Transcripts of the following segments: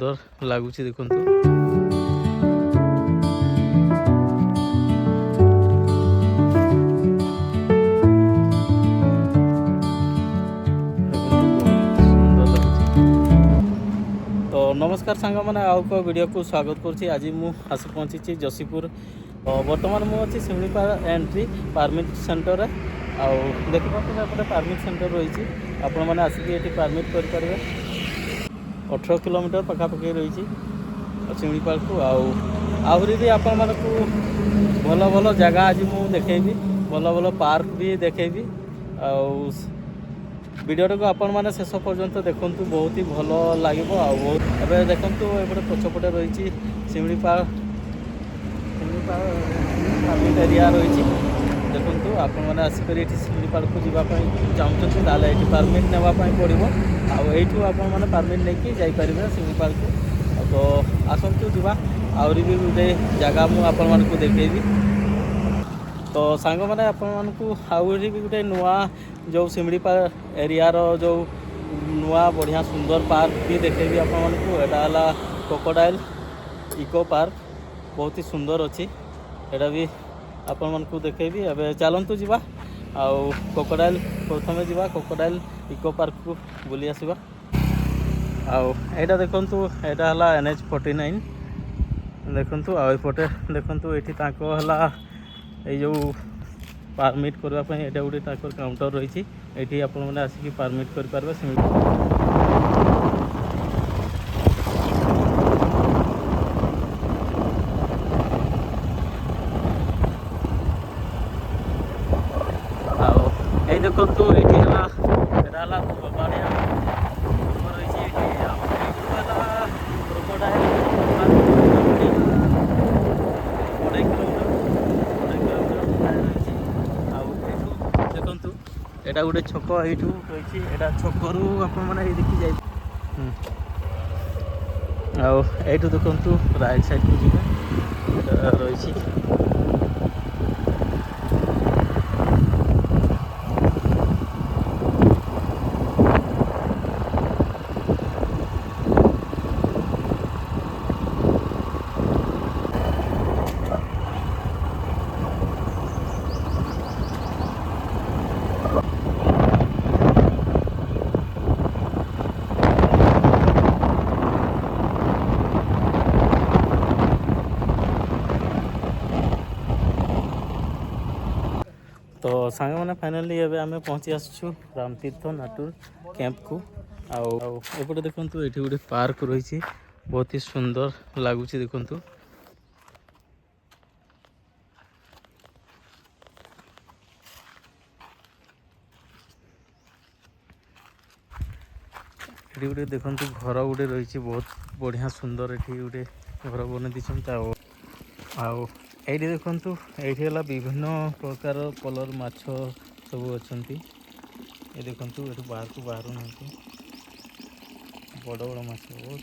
ସୁନ୍ଦର ଲାଗୁଛି ଦେଖନ୍ତୁ। तो नमस्कार सांग मैंने आउ एक वीडियो को स्वागत करुँची। आज मु आसी पहुँची जशीपुर। बर्तमान मुझे शिमिलीपाल एंट्री परमिट सेंटर आउ देखते परमिट सेंटर रही आपण मैंने आसिक ये परमिट करेंगे। 18 किलोमीटर पखापाखि रही शिमिलीपाल को आहरी भी आपण मानक भल भल जगह आज मुझे देखेबी, भल भल पार्क भी देखेबी। वीडियो को आपण मैंने शेष पर्यंत देखु, बहुत ही भल लगे। बहुत ए देखु एपटे पछपटे रही शिमिलीपाल परमिट एरिया रही। देखु आपण मैंने आसिक शिमिलीपाल को जावाई चाहते ताले ये परमिट नापी पड़ो। आठू आपने परमिट नहीं जापर शिमिलीपाल को। तो आसतु जा आहरी भी गोटे जगह मुझे देखेबी। तो सांग मैंने आहरी भी गोटे नुआ जो शिमिलीपाल एरिया जो नुआ बढ़िया सुंदर पार्क भी देखेबी आपको। एटा क्रोकोडाइल इको पार्क बहुत ही सुंदर अच्छी। एटा भी आपण को देखेबी। एबे चलतु जा क्रोकोडाइल प्रथम जा क्रोकोडाइल इको पार्क को बुली आसवा। आईटा देखु एटा NH 49 देखु। आईपटे देखु ये जो परमिट करने ये गोटे काउंटर रही। ये आपने आसिक परमिट करेंगे। ये देखु ये बढ़िया एटा गोटे छक यू रही। छकरू आपने देखी जाए। आईठू देखु राइट साइड को जी रही। तो सांग मैंने फाइनाली एबे आमे पहुँची आसछु रामतीर्थ नाटुर कैंप को। एपटे देखु ये गोटे पार्क रही बहुत ही सुंदर लगुच। देखु ये गोटे देखु घर गोटे रही बहुत बढ़िया सुंदर। ये गोटे घर बन दी। ये देखु ये विभिन्न प्रकार कलर माछ सब अच्छा। ये देखु ये बाहर को बाहर ना बड़ बड़ माछ बहुत।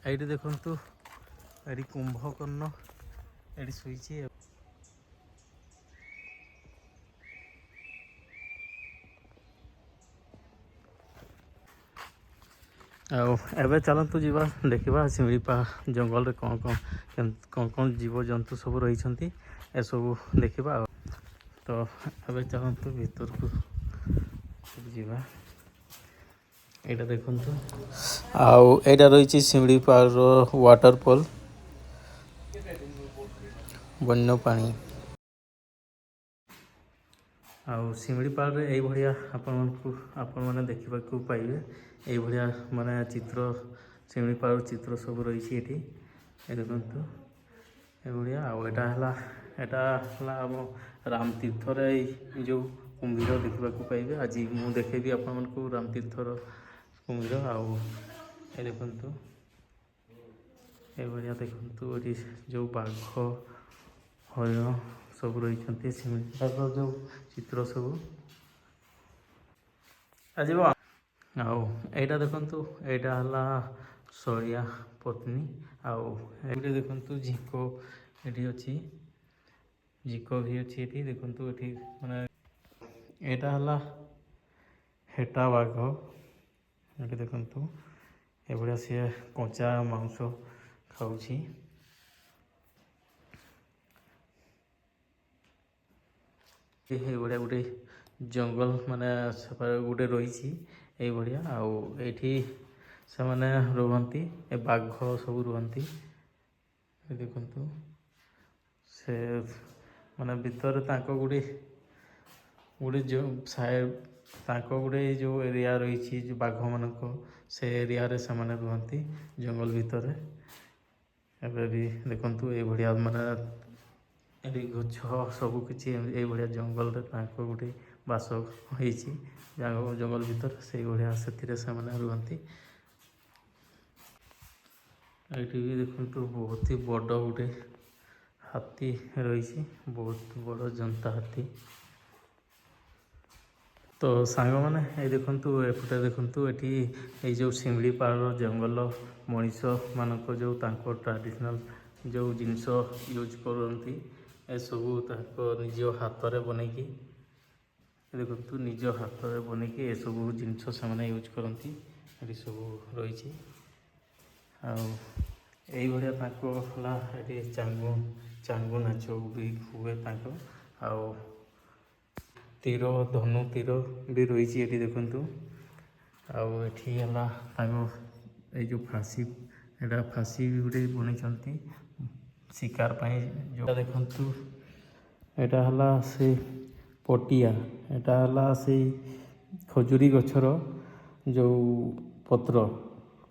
ये देखु ये कुंभकर्ण ये शुई। एबे चलतु जा देखा शिमिलीपाल जंगल कौन कौन कौन कौन जीव जंतु सब रही सब देखा। तो एबे चलतु भीतर को जा। यहाँ देखु आईटा रही शिमिलीपाल वाटरफॉल वन्य पानी। शिमिलीपाल ये भाया आपण मैंने देखा पाइबे। ये भाया माने चित्र शिमिलीपाल चित्र सब रही। ये देखु ये भाया आम रामतीर्थर जो कुंभीर देखा पाइबे। आज मुझे देखेबी आपको रामतीर्थर कुंभीर। ये देखु ये भाया देखु ये जो बाघ हरिण सब रही शिमिलीपाल जो चित्र सब आज। यहाँ देखु यहाँ ଶଳିଆ ପତ୍ନୀ। ଆଉ ଏଠି ଦେଖନ୍ତୁ ଝିଙ୍କ ଏଠି ଅଛି, ଝିଙ୍କ ବି ଅଛି ଏଠି ଦେଖନ୍ତୁ। ଏଠି ମାନେ ଏଇଟା ହେଲା ହେଟା ବାଘ। ଏଠି ଦେଖନ୍ତୁ ଏଭଳିଆ ସିଏ କଞ୍ଚା ମାଂସ ଖାଉଛି। ଏଇଭଳିଆ ଗୋଟେ ଜଙ୍ଗଲ ମାନେ ଗୋଟେ ରହିଛି ଏଇଭଳିଆ। ଆଉ ଏଇଠି ସେମାନେ ରୁହନ୍ତି, ଏ ବାଘ ସବୁ ରୁହନ୍ତି। ଦେଖନ୍ତୁ ସେ ମାନେ ଭିତରେ ତାଙ୍କ ଗୋଟେ ଯେଉଁ ତାଙ୍କ ଗୋଟେ ଯେଉଁ ଏରିଆ ରହିଛି ଯେଉଁ ବାଘମାନଙ୍କ, ସେ ଏରିଆରେ ସେମାନେ ରୁହନ୍ତି ଜଙ୍ଗଲ ଭିତରେ। ଏବେ ବି ଦେଖନ୍ତୁ ଏଇଭଳିଆ ମାନେ ଏଠି ଗଛ ସବୁ କିଛି ଏଇଭଳିଆ ଜଙ୍ଗଲରେ ତାଙ୍କ ଗୋଟେ ବାସ ହେଇଛି ଜଙ୍ଗଲ ଭିତରେ, ସେଇଭଳିଆ ସେଥିରେ ସେମାନେ ରୁହନ୍ତି। ଏଇଠି ବି ଦେଖନ୍ତୁ ବହୁତ ହି ବଡ଼ ଗୋଟେ ହାତୀ ରହିଛି, ବହୁତ ବଡ଼ ଜନ୍ତା ହାତୀ। ତ ସାଙ୍ଗମାନେ ଏଇ ଦେଖନ୍ତୁ ଏପଟେ ଦେଖନ୍ତୁ, ଏଠି ଏଇ ଯେଉଁ ଶିମିଳିପାଳର ଜଙ୍ଗଲ ମଣିଷମାନଙ୍କ ଯେଉଁ ତାଙ୍କ ଟ୍ରାଡ଼ିସନାଲ୍ ଯେଉଁ ଜିନିଷ ୟୁଜ୍ କରନ୍ତି, ଏସବୁ ତାଙ୍କ ନିଜ ହାତରେ ବନେଇକି ଦେଖନ୍ତୁ, ନିଜ ହାତରେ ବନେଇକି ଏସବୁ ଜିନିଷ ସେମାନେ ୟୁଜ୍ କରନ୍ତି। ଏଠି ସବୁ ରହିଛି। ଆଉ ଏଇଭଳିଆ ତାଙ୍କ ହେଲା ଏଠି ଚାଙ୍ଗୁ ନାଚ ବି ହୁଏ ତାଙ୍କ। ଆଉ ତୀର ଧନୁ ତୀର ବି ରହିଛି ଏଠି ଦେଖନ୍ତୁ। ଆଉ ଏଠି ହେଲା ତାଙ୍କ ଏଇ ଯେଉଁ ଫାଶୀ, ଏଇଟା ଫାଶୀ ବି ଗୋଟେ ବନେଇଛନ୍ତି ଶିକାର ପାଇଁ। ଯେଉଁଟା ଦେଖନ୍ତୁ ଏଇଟା ହେଲା ସେ ପଟିଆ, ଏଇଟା ହେଲା ସେଇ ଖଜୁରୀ ଗଛର ଯେଉଁ ପତ୍ର,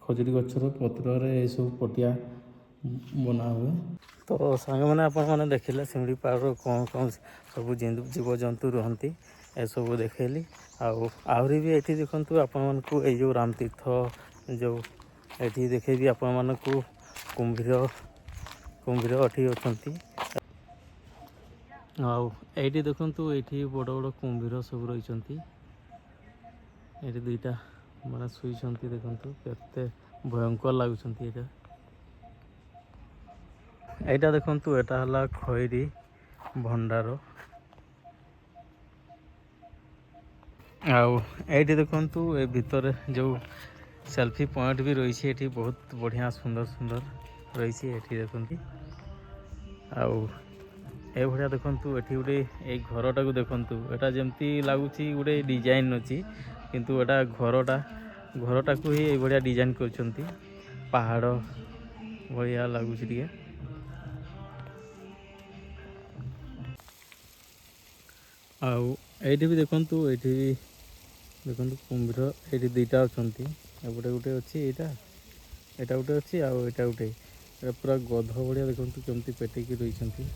ଖଜୁରୀ ଗଛର ପତ୍ରରେ ଏସବୁ ପଟିଆ ବନା ହୁଏ। ତ ସାଙ୍ଗମାନେ ଆପଣମାନେ ଦେଖିଲେ ଶିମିଳିପାଳର କ'ଣ କ'ଣ ସବୁ ଜୀବଜନ୍ତୁ ରୁହନ୍ତି ଏସବୁ ଦେଖେଇଲି। ଆଉ ଆହୁରି ବି ଏଠି ଦେଖନ୍ତୁ ଆପଣମାନଙ୍କୁ ଏଇ ଯେଉଁ ରାମତୀର୍ଥ ଯେଉଁ ଏଠି ଦେଖେଇବି ଆପଣମାନଙ୍କୁ କୁମ୍ଭୀର ଏଠି ଅଛନ୍ତି। ଆଉ ଏଇଠି ଦେଖନ୍ତୁ ଏଇଠି ବଡ଼ ବଡ଼ କୁମ୍ଭୀର ସବୁ ରହିଛନ୍ତି। ଏଠି ଦୁଇଟା ମାନେ ଶୋଇଛନ୍ତି, ଦେଖନ୍ତୁ କେତେ ଭୟଙ୍କର ଲାଗୁଛନ୍ତି। ଏଇଟା ଦେଖନ୍ତୁ, ଏଇଟା ହେଲା ଖଇରୀ ଭଣ୍ଡାର। ଆଉ ଏଇଠି ଦେଖନ୍ତୁ ଏ ଭିତରେ ଯେଉଁ ସେଲ୍ଫି ପଏଣ୍ଟ ବି ରହିଛି, ଏଠି ବହୁତ ବଢ଼ିଆ ସୁନ୍ଦର ରହିଛି ଏଠି ଦେଖନ୍ତି। ଆଉ ଏଇଭଳିଆ ଦେଖନ୍ତୁ ଏଠି ଗୋଟେ ଏଇ ଘରଟାକୁ ଦେଖନ୍ତୁ, ଏଇଟା ଯେମିତି ଲାଗୁଛି ଗୋଟେ ଡିଜାଇନ୍ ଅଛି, କିନ୍ତୁ ଏଇଟା ଘରଟାକୁ ହିଁ ଏଇଭଳିଆ ଡିଜାଇନ୍ କରିଛନ୍ତି। ପାହାଡ଼ ଭଳିଆ ଲାଗୁଛି ଟିକେ। ଆଉ ଏଇଠି ବି ଦେଖନ୍ତୁ, ଏଇଠି ବି ଦେଖନ୍ତୁ କୁମ୍ଭୀର ଏଇଠି ଦୁଇଟା ଅଛନ୍ତି। ଏପଟେ ଗୋଟେ ଅଛି, ଏଇଟା ଗୋଟେ ଅଛି, ଆଉ ଏଇଟା ଗୋଟେ। ଏଇଟା ପୁରା ଗଧ ଭଳିଆ ଦେଖନ୍ତୁ କେମିତି ପେଟେଇକି ରହିଛନ୍ତି।